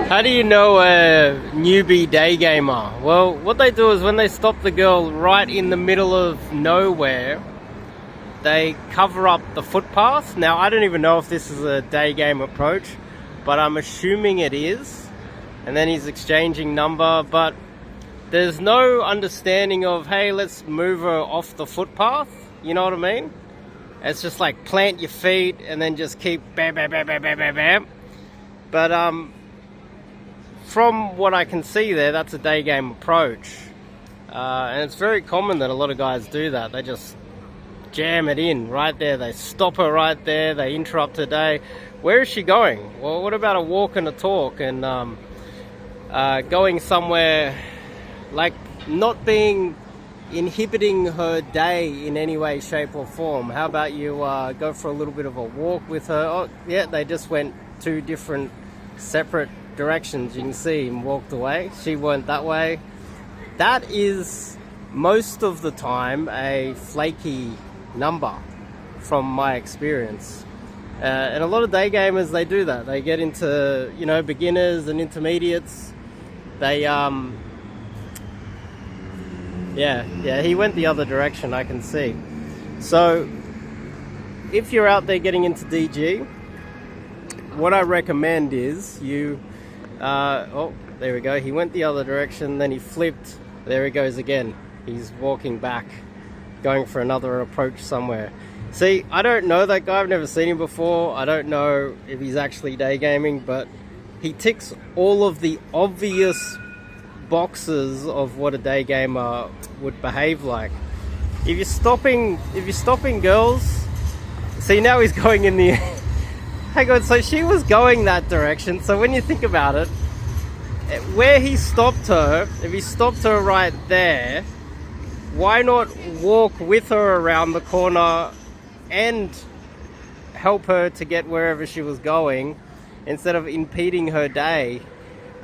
How do you know a newbie day gamer? Well, what they do is when they stop the girl right in the middle of nowhere, they cover up the footpath. Now, I don't even know if this is a day game approach, but I'm assuming it is. And then he's exchanging number, but there's no understanding of, hey, let's move her off the footpath. You know what I mean? It's just like plant your feet and then just keep bam, bam, bam, bam, bam, bam, bam. But from what I can see there, that's a day game approach. And it's very common that a lot of guys do that. They just jam it in right there. They stop her right there. They interrupt her day. Where is she going? Well, what about a walk and a talk and going somewhere, like not inhibiting her day in any way, shape or form? How about you go for a little bit of a walk with her? Oh, yeah, they just went two different separate directions, you can see, and walked away. She went that way. That is most of the time a flaky number from my experience. And a lot of day gamers, they do that. They get into, beginners and intermediates. They yeah, he went the other direction, I can see. So if you're out there getting into DG, what I recommend is you oh, there we go, he went the other direction, then he flipped, there he goes again, he's walking back, going for another approach somewhere. See, I don't know that guy, I've never seen him before, I don't know if he's actually day gaming, but he ticks all of the obvious boxes of what a day gamer would behave like. If you're stopping girls, see, now he's going in the hang on, so she was going that direction, so when you think about it, where he stopped her, if he stopped her right there, why not walk with her around the corner and help her to get wherever she was going instead of impeding her day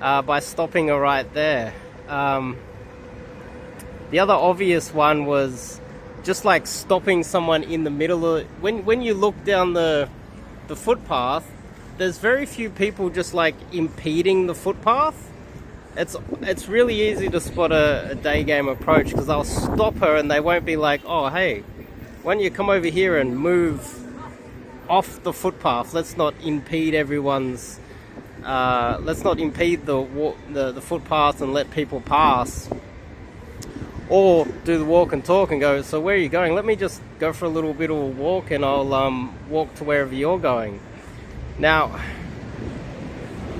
by stopping her right there? The other obvious one was just like stopping someone in the middle of when you look down the footpath, there's very few people just like impeding the footpath. It's really easy to spot a day game approach because they'll stop her and they won't be like, oh hey, why don't you come over here and move off the footpath, let's not impede everyone's let's not impede the footpath and let people pass. Or do the walk and talk and go, so where are you going? Let me just go for a little bit of a walk and I'll walk to wherever you're going. Now,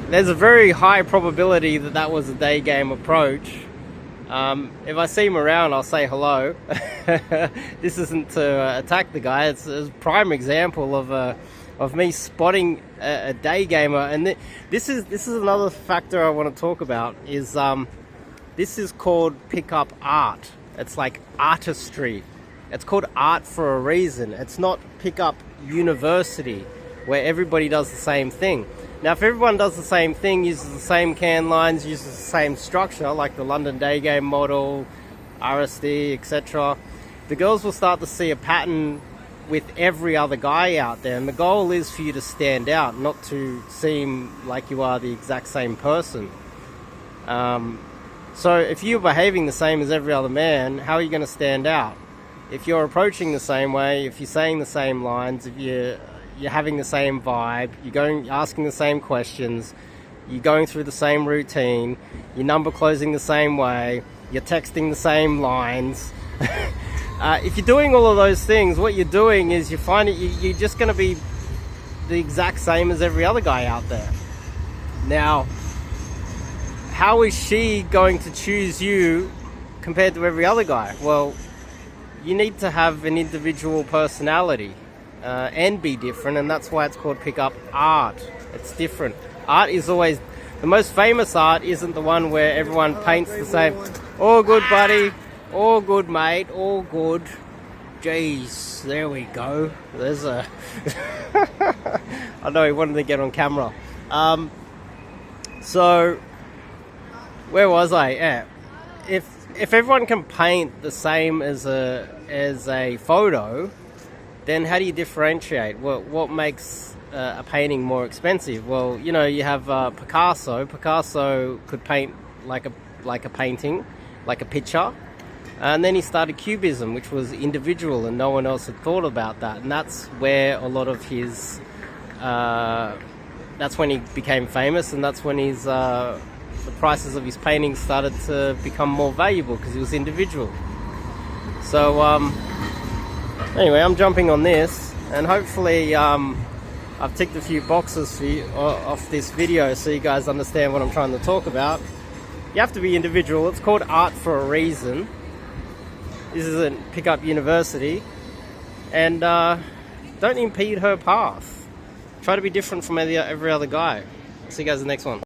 there's a very high probability that that was a day game approach. If I see him around, I'll say hello. This isn't to attack the guy. It's a prime example of me spotting a day gamer. And this is another factor I want to talk about is this is called pickup art. It's like artistry. It's called art for a reason. It's not pickup university where everybody does the same thing. Now, if everyone does the same thing, uses the same can lines, uses the same structure, like the London Daygame model, RSD, etc., the girls will start to see a pattern with every other guy out there. And the goal is for you to stand out, not to seem like you are the exact same person. So if you're behaving the same as every other man, how are you going to stand out? If you're approaching the same way, if you're saying the same lines, if you're having the same vibe, you're asking the same questions, you're going through the same routine, you're number closing the same way, you're texting the same lines. If you're doing all of those things, what you're doing is you're just going to be the exact same as every other guy out there. Now, how is she going to choose you compared to every other guy? Well, you need to have an individual personality and be different, and that's why it's called pickup art. It's different. Art is always, the most famous art isn't the one where everyone paints the same, all good buddy, all good mate, all good. Jeez, there we go. There's a I know he wanted to get on camera. So where was I? Yeah. If everyone can paint the same as a photo, then how do you differentiate? What makes a painting more expensive? Well, you know, you have Picasso. Picasso could paint like a painting, like a picture. And then he started Cubism, which was individual, and no one else had thought about that. And that's where a lot of his, that's when he became famous, and that's when his, the prices of his paintings started to become more valuable because he was individual. So anyway, I'm jumping on this, and hopefully I've ticked a few boxes for you off this video so you guys understand what I'm trying to talk about. You have to be individual. It's called art for a reason. This isn't Pickup University. And don't impede her path. Try to be different from every other guy. See you guys in the next one.